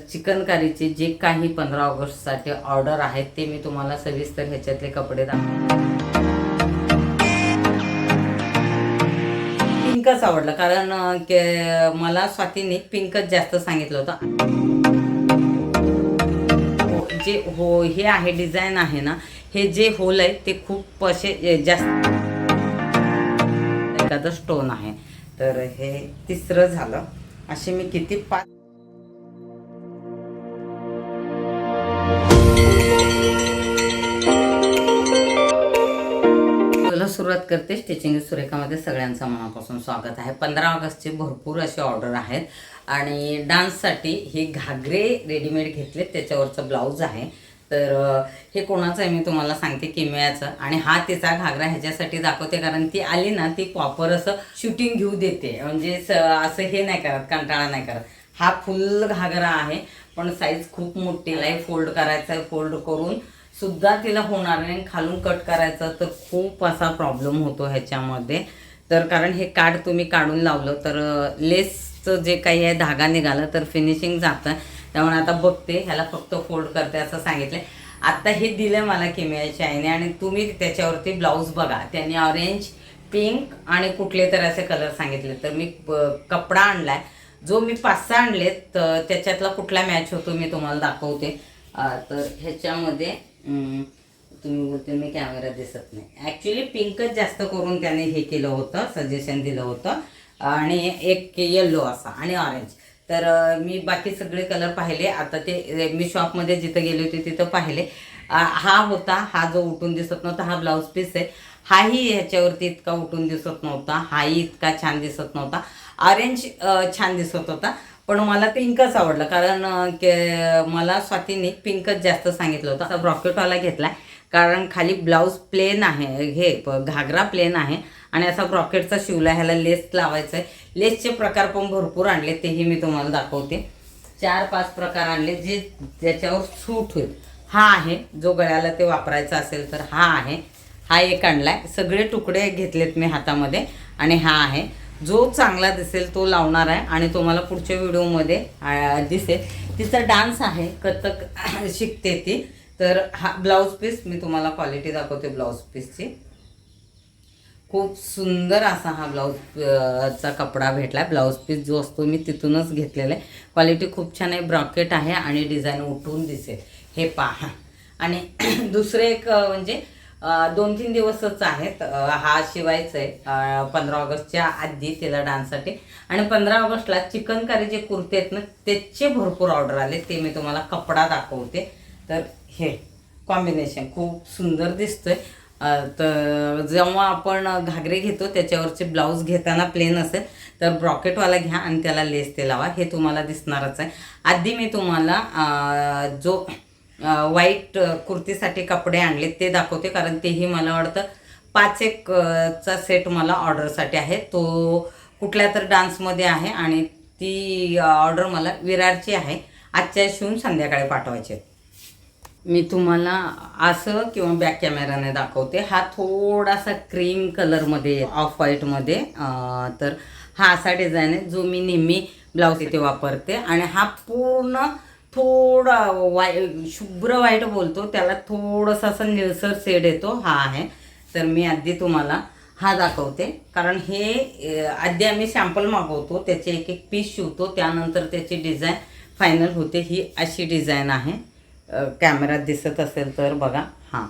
चिकनकारीचे जे काही 15 ऑगस्टसाठी ऑर्डर आहेत ते मी तुम्हाला सविस्तर ह्याच्यातले कपडे दाखवते. पिंकच आवडलं कारण मला स्वातीने पिंकच जास्त सांगितलं होतं. जे हे आहे डिझाईन आहे ना, हे जे होल आहे ते खूप असे जास्त एखादं स्टोन आहे. तर हे तिसरं झालं. असे मी किती 5 सुरुवात करते. स्टिचिंग सुरेखामध्ये सगळ्यांचं मनापासून स्वागत आहे. 15 ऑगस्टचे भरपूर असे ऑर्डर आहेत आणि डान्ससाठी हे घागरे रेडीमेड घेतले, त्याच्यावरचं ब्लाऊज आहे. तर हे कोणाचं आहे मी तुम्हाला सांगते, किमयाचं. आणि हा तिचा घागरा ह्याच्यासाठी दाखवते कारण ती आली ना, ती प्रॉपर असं शूटिंग घेऊ देते, म्हणजे असं हे नाही करत, कंटाळा नाही करत. हा फुल घागरा आहे पण साईज खूप मोठी आहे. फोल्ड करायचा आहे, फोल्ड करून सुद्धा तिला होणार नाही. खालून कट करायचं तर खूप असा प्रॉब्लेम होतो ह्याच्यामध्ये. तर कारण हे कार्ड तुम्ही काढून लावलं तर लेसचं जे काही आहे धागा निघाला तर फिनिशिंग जातं. त्यामुळे आता बघते, ह्याला फक्त फोल्ड करते असं सांगितलं. आता हे दिलं मला किमयाच्या आईने आणि तुम्ही त्याच्यावरती ब्लाऊज बघा. त्यांनी ऑरेंज, पिंक आणि कुठले तर असे कलर सांगितले. तर मी कपडा आणलाय, जो मी 5-6 आणलेत, तर त्याच्यातला कुठला मॅच होतो मी तुम्हाला दाखवते. तर ह्याच्यामध्ये तुम्ही बोलते मी कॅमेरा दिसत नाही. ॲक्च्युली पिंकच जास्त करून त्याने हे केलं होतं, सजेशन दिलं होतं. आणि एक येल्लो असा आणि ऑरेंज. तर मी बाकी सगळे कलर पाहिले. आता ते मी शॉपमध्ये जिथं गेले होते तिथं पाहिले. हा होता, हा जो उठून दिसत नव्हता, हा ब्लाऊज पीस आहे. हाही ह्याच्यावरती इतका उठून दिसत नव्हता, हाही इतका छान दिसत नव्हता. ऑरेंज छान दिसत होता पण मला पिंकच आवडलं कारण मला स्वातीने पिंकच जास्त सांगितलं होतं. असा ब्रॉकेटवाला घेतला कारण खाली ब्लाऊज प्लेन आहे, हे घागरा प्लेन आहे आणि असा ब्रॉकेटचा शिवला. ह्याला लेस लावायचं आहे. लेसचे प्रकार पण भरपूर आणले, तेही मी तुम्हाला दाखवते. 4-5 प्रकार आणले जे ज्याच्यावर सूट होईल. हा आहे जो गळ्याला ते वापरायचा असेल तर हा आहे. हा एक आणलाय. सगळे तुकडे घेतलेत मी हातामध्ये आणि हा आहे जो चांगला दिसेल तो लावणार आहे आणि तुम्हाला पुढच्या व्हिडिओमध्ये दिसेल. तिचा डान्स आहे, कथक शिकते ती. तर हा ब्लाऊज पीस मी तुम्हाला क्वालिटी दाखवते. ब्लाऊज पीसची खूप सुंदर असा हा ब्लाऊज चा कपडा भेटला. ब्लाऊज पीस जो असतो मी तिथूनच घेतलेला आहे. क्वालिटी खूप छान आहे. ब्रॉकेट आहे आणि डिझाईन उठून दिसेल हे पहा. आणि दुसरे एक म्हणजे 2-3 दिवसच आहेत. हा शिवायचा आहे 15 ऑगस्टच्या आधी तिला डान्ससाठी. आणि 15 ऑगस्टला चिकनकारी जे कुर्ते आहेत ना, त्याचे भरपूर ऑर्डर आले, ते मी तुम्हाला कपडा दाखवते. तर हे कॉम्बिनेशन खूप सुंदर दिसतोय. तर जेव्हा आपण घागरे घेतो त्याच्यावरचे ब्लाऊज घेताना प्लेन असेल तर ब्रॉकेटवाला घ्या आणि त्याला लेस ते लावा, हे तुम्हाला दिसणारच आहे. आधी मी तुम्हाला जो व्हाईट कुर्तीसाठी कपडे आणले ते दाखवते कारण तेही मला वाटतं 5-1 चा सेट मला ऑर्डरसाठी आहे. तो कुठल्या तर डान्समध्ये आहे आणि ती ऑर्डर मला विरारची आहे. आजच्या शिवून संध्याकाळी पाठवायचे. मी तुम्हाला असं किंवा बॅक कॅमेराने दाखवते. हा थोडासा क्रीम कलरमध्ये, ऑफ व्हाईटमध्ये. तर हा असा डिझाईन आहे जो मी नेहमी ब्लाऊज इथे वापरते. आणि हा पूर्ण थोडा शुभ्र व्हाईट बोलतो त्याला, थोडंसं असं निळसर शेड येतो, हा आहे. तर मी आधी तुम्हाला हा दाखवते कारण हे आधी आम्ही सॅम्पल मागवतो, त्याचे एक पीस शिवतो, त्यानंतर त्याची डिझाईन फायनल होते. ही अशी डिझाईन आहे. कॅमेरात दिसत असेल तर बघा. हां,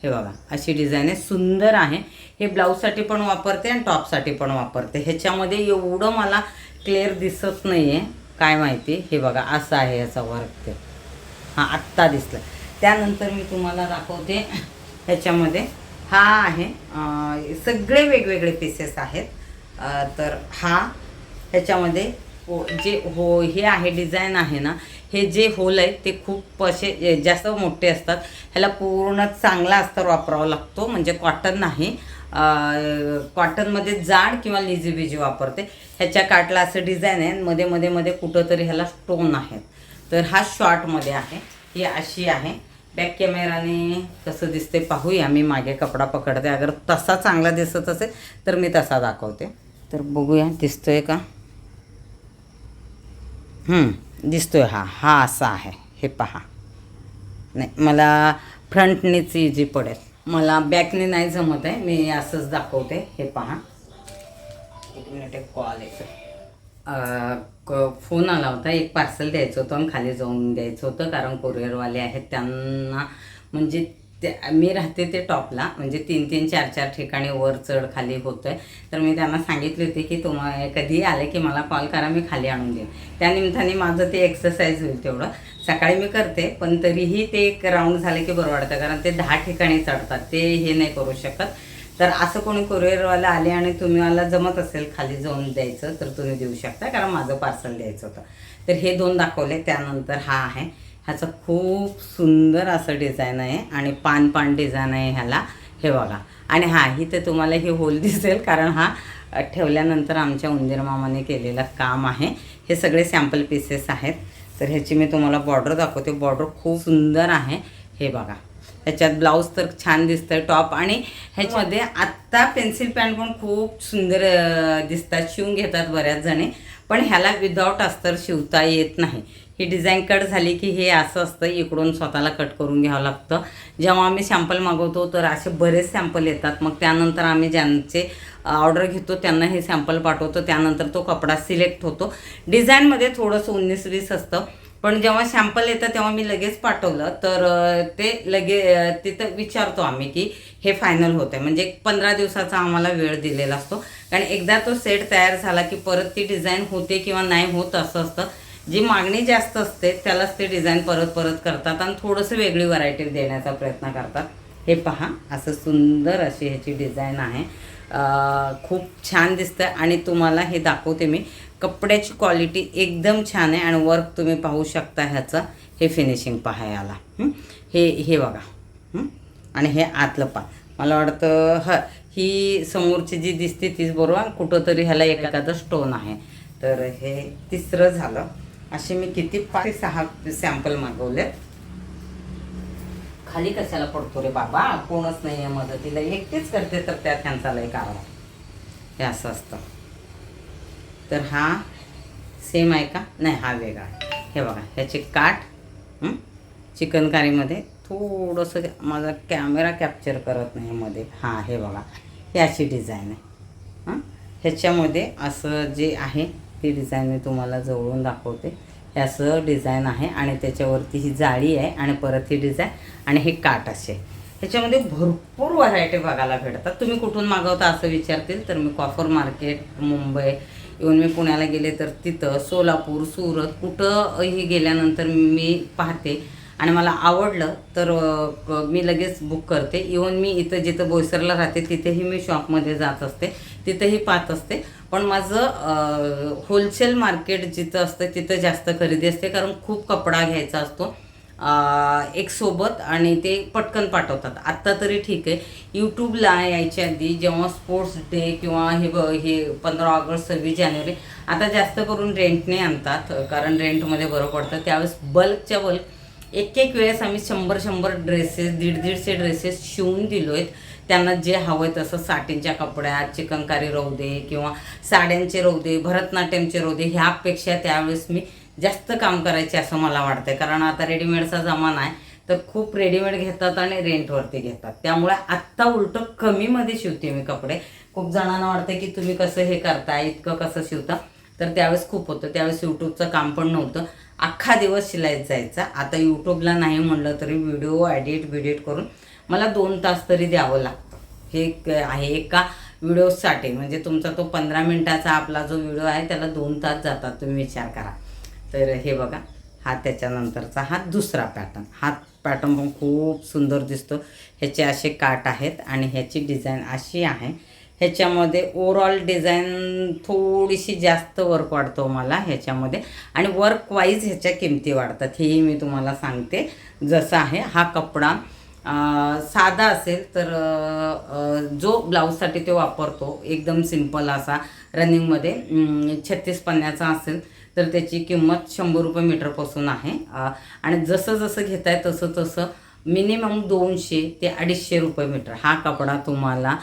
हे बघा अशी डिझाईन आहे, सुंदर आहे. हे ब्लाऊजसाठी पण वापरते आणि टॉपसाठी पण वापरते. ह्याच्यामध्ये एवढं मला क्लिअर दिसत नाही आहे, काय माहिती. हे बघा असं आहे याचा वर्क. ते हां आत्ता दिसलं. त्यानंतर मी तुम्हाला दाखवते ह्याच्यामध्ये. हा आहे, सगळे वेगवेगळे पीसेस आहेत. तर हा ह्याच्यामध्ये जे हे आहे डिझाईन आहे ना, हे जे होल आहे ते खूप असे जास्त मोठे असतात. ह्याला पूर्ण चांगला अस्तर वापरावा लागतो, म्हणजे कॉटन नाही. कॉटनमध्ये जाड किंवा लिजीबिजी वापरते. ह्याच्या काटला असं डिझाईन आहे, मध्ये कुठंतरी ह्याला स्टोन आहेत. तर हा शॉर्टमध्ये आहे. ही अशी आहे. बॅक कॅमेराने कसं दिसते पाहूया. मी मागे कपडा पकडते, अगर तसा चांगला दिसत असेल तर मी तसा दाखवते. तर बघूया दिसतोय का. दिसतोय हा असा आहे, हे पहा. नाही मला फ्रंटनेच इझी पडेल, मला बॅकने नाही जमत आहे, मी असंच दाखवते. हे पहा, एक मिनिट, एक कॉल येतो. फोन आला होता, एक पार्सल द्यायचं होतं आणि खाली जाऊन द्यायचं होतं, कारण कोरिअरवाले आहेत त्यांना, म्हणजे मी राहते ते टॉपला, म्हणजे 3-3, 4-4 ठिकाणी वर चढ खाली होतं आहे. तर मी त्यांना सांगितले होते की तुम्हाला कधीही आले की मला कॉल करा, मी खाली आणून देईन. त्यानिमित्ताने माझं ते एक्सरसाइज होईल. तेवढं सकाळी मी करते, पण तरीही ते एक राऊंड झाले की बरं वाटतं, कारण ते 10 ठिकाणी चढतात, ते हे नाही करू शकत. तर असं कोणी कोरिअरवाला आले आणि तुम्हाला जमत असेल खाली जाऊन द्यायचं तर तुम्ही देऊ शकता, कारण माझं पार्सल द्यायचं होतं. तर हे 2 दाखवले. त्यानंतर हा आहे, ह्याचं खूप सुंदर असं डिझाईन आहे आणि पान डिझाईन आहे ह्याला. हे बघा, आणि इथे तुम्हाला हे होल दिसेल, कारण हा ठेवल्यानंतर आमच्या उंदीर मामाने केलेलं काम आहे. हे सगळे सॅम्पल पीसेस आहेत. तर ह्याची मी तुम्हाला बॉर्डर दाखवते. बॉर्डर खूप सुंदर आहे. हे बघा, ह्याच्यात ब्लाऊज तर छान दिसतंय, टॉप, आणि ह्याच्यामध्ये आत्ता पेन्सिल पॅन्ट पण खूप सुंदर दिसतात, शिवून घेतात बऱ्याच जणी, पण ह्याला विदाऊट अस्तर शिवता येत नाही. ही डिझाईन कट झाली की हे असं असतं, इकडून स्वतःला कट करून घ्यावं लागतं. जेव्हा आम्ही सॅम्पल मागवतो तर असे बरेच सॅम्पल येतात, मग त्यानंतर आम्ही ज्यांचे ऑर्डर घेतो त्यांना हे सॅम्पल पाठवतो, त्यानंतर तो कपडा सिलेक्ट होतो. डिझाईनमध्ये थोडंसं 19-20 असतं, पण जेव्हा सॅम्पल येतं तेव्हा मी लगेच पाठवलं तर ते तिथं विचारतो आम्ही की हे फायनल होतं आहे, म्हणजे 15 दिवसाचा आम्हाला वेळ दिलेला असतो. कारण एकदा तो सेट तयार झाला की परत ती डिझाईन होते किंवा नाही होत असं असतं. जी मागणी जास्त असते त्यालाच ते डिझाईन परत करतात आणि थोडंसं वेगळी व्हरायटी देण्याचा प्रयत्न करतात. हे पहा, असं सुंदर अशी ह्याची डिझाईन आहे. खूप छान दिसतं आणि तुम्हाला हे दाखवते मी. कपड्याची क्वालिटी एकदम छान आहे आणि वर्क तुम्ही पाहू शकता ह्याचं. हे फिनिशिंग पहा याला. हे बघा. आणि हे आतलं पहा. मला वाटतं ही समोरची जी दिसते तीच बरोबर, कुठंतरी ह्याला एखादं स्टोन आहे. तर हे तिसरं झालं. असे मी किती 5-6 सॅम्पल मागवले. खाली कशाला पडतो रे बाबा, कोणच नाही आहे मदतीला, एकटेच करते तर त्यात त्यांचा लय कारण. हे असं असतं. तर हा सेम आहे का? नाही, हा वेगळा आहे. हे बघा, ह्याचे काठ चिकनकारीमध्ये थोडंसं माझा कॅमेरा कॅप्चर करत नाही मध्ये. हे बघा, ही अशी डिझाईन आहे. ह्याच्यामध्ये असं जे आहे ती डिझाईन मी तुम्हाला जवळून दाखवते. हे असं डिझाईन आहे आणि त्याच्यावरती ही जाळी आहे आणि परत ही डिझाईन आणि हे काठ असे. ह्याच्यामध्ये भरपूर व्हरायटी बघायला भेटतात. तुम्ही कुठून मागवता असं विचारतील तर मी कॉफर मार्केट, मुंबई, इव्हन मी पुण्याला गेले तर तिथं, सोलापूर, सुरत, कुठंही गेल्यानंतर मी पाहते आणि मला आवडलं तर मी लगेच बुक करते. इव्हन मी इथं जिथं बोईसरला राहते तिथेही मी शॉपमध्ये जात असते, तिथंही पाहत असते. पण माझं होलसेल मार्केट जिथं असतं तिथं जास्त खरेदी असते, कारण खूप कपडा घ्यायचा असतो एक सोबत आणि ते पटकन पाठवतात. आत्ता तरी ठीक आहे, यूट्यूबला यायच्या आधी जेव्हा स्पोर्ट्स डे किंवा हे 15 ऑगस्ट, 26 जानेवारी, आता जास्त करून रेंटने आणतात, कारण रेंटमध्ये बरं पडतं. त्यावेळेस बल्कच्या बल्क एक वेळेस आम्ही 100 ड्रेसेस, 150 ड्रेसेस शिवून दिलो आहेत त्यांना, जे हवं आहे तसं. साठींच्या कपड्यात चिकनकारी राहू दे किंवा साड्यांचे राहू दे, भरतनाट्यमचे राहू दे, ह्यापेक्षा त्यावेळेस मी जास्त काम करायचे असं मला वाटतं. कारण आता रेडीमेडचा जमाना आहे, तर खूप रेडीमेड घेतात आणि रेंटवरती घेतात. त्यामुळे आत्ता उलटं कमीमध्ये शिवते मी कपडे. खूप जणांना वाटतं की तुम्ही कसं हे करता, इतकं कसं शिवता, तर त्यावेळेस खूप होतं. त्यावेळेस यूट्यूबचं काम पण नव्हतं, अख्खा दिवस शिलाईत जायचा. आता यूट्यूबला नाही म्हणलं तरी व्हिडिओ एडिट करून मला 2 तास तरी द्यावं लागतं. हे आहे एका व्हिडिओसाठी, म्हणजे तुमचा तो 15 मिनिटाचा आपला जो व्हिडिओ आहे त्याला 2 तास जातात, तुम्ही विचार करा. तर हे बघा, त्याच्यानंतरचा दुसरा पॅटर्न. पॅटर्न पण खूप सुंदर दिसतो. ह्याचे असे काठ आहेत आणि ह्याची डिझाईन अशी आहे. ह्याच्यामध्ये ओव्हरऑल डिझाईन थोडीशी जास्त वर्क वाढतो मला ह्याच्यामध्ये, आणि वर्क वाईज ह्याच्या किमती वाढतात, हेही मी तुम्हाला सांगते. जसं आहे हा कपडा साधा असेल तर जो ब्लाऊजसाठी तो वापरतो एकदम सिंपल असा रनिंगमध्ये 36 पन्न्याचा असेल तर त्याची किंमत 100 रुपये मीटरपासून आहे. आणि जसं घेताय तसं मिनिमम 200 ते 250 रुपये मीटर हा कपडा तुम्हाला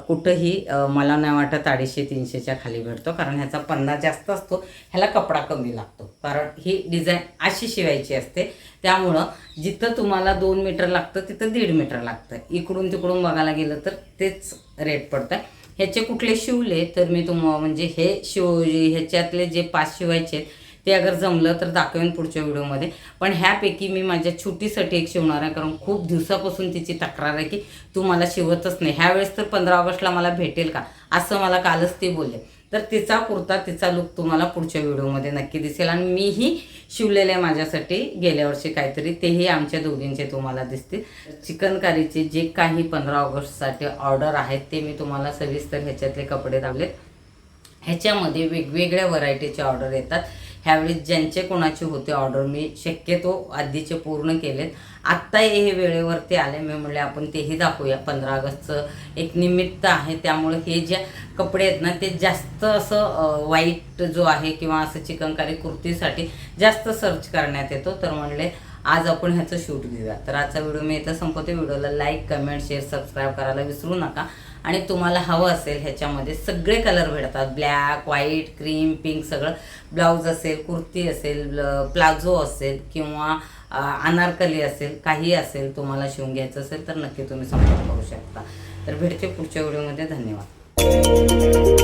कुठंही मला नाही वाटत 250-300च्या खाली भेटतो, कारण ह्याचा पन्ना जास्त असतो, ह्याला कपडा कमी लागतो, कारण ही डिझाईन अशी शिवायची असते. त्यामुळं जिथं तुम्हाला 2 मीटर लागतं तिथं 1.5 मीटर लागतं. इकडून तिकडून बघायला गेलं तर तेच रेट पडतं. ह्याचे कुठले शिवले तर मी म्हणजे हे ह्याच्यातले जे 5 शिवायचे ते अगर जमलं तर दाखवेन पुढच्या व्हिडिओमध्ये. पण ह्यापैकी मी माझ्या छोटीसाठी एक शिवणार आहे, कारण खूप दिवसापासून तिची तक्रार आहे की तू मला शिवतच नाही. ह्यावेळेस तर 15 ऑगस्टला मला भेटेल का असं मला कालच ते बोलले. तर तिचा कुर्ता, तिचा लुक तुम्हाला पुढच्या व्हिडिओमध्ये नक्की दिसेल. आणि मीही शिवलेले आहे माझ्यासाठी गेल्या वर्षी काहीतरी, तेही आमच्या दोघींचे तुम्हाला दिसतील. चिकनकारीचे जे काही 15 ऑगस्टसाठी ऑर्डर आहेत ते मी तुम्हाला सविस्तर ह्याच्यातले कपडे दाखवलेत. ह्याच्यामध्ये वेगवेगळ्या व्हरायटीचे ऑर्डर येतात. ह्यावेळी ज्यांचे कोणाचे होते ऑर्डर मी शक्यतो आधीचे पूर्ण केलेत. आत्ता हे वेळेवरती आले, मी म्हणले आपण तेही दाखवूया. 15 ऑगस्टचं एक निमित्त आहे, त्यामुळे हे जे कपडे आहेत ना ते जास्त असं व्हाईट जो आहे किंवा असं चिकनकारी कुर्तीसाठी जास्त सर्च करण्यात येतो. तर म्हणले आज आपण ह्याचं शूट घेऊया. तर आजचा व्हिडिओ मी इथं संपवते. व्हिडिओला लाईक, कमेंट, शेअर, सबस्क्राईब करायला विसरू नका. आणि तुम्हाला हवं असेल ह्याच्यामध्ये सगळे कलर भेटतात, ब्लॅक, व्हाईट, क्रीम, पिंक, सगळं. ब्लाऊज असेल, कुर्ती असेल, प्लाझो असेल किंवा अनारकली असेल, काही असेल तुम्हाला शिवून घ्यायचं असेल तर नक्की तुम्ही संपर्क करू शकता. तर भेटते पुढच्या व्हिडिओमध्ये. धन्यवाद.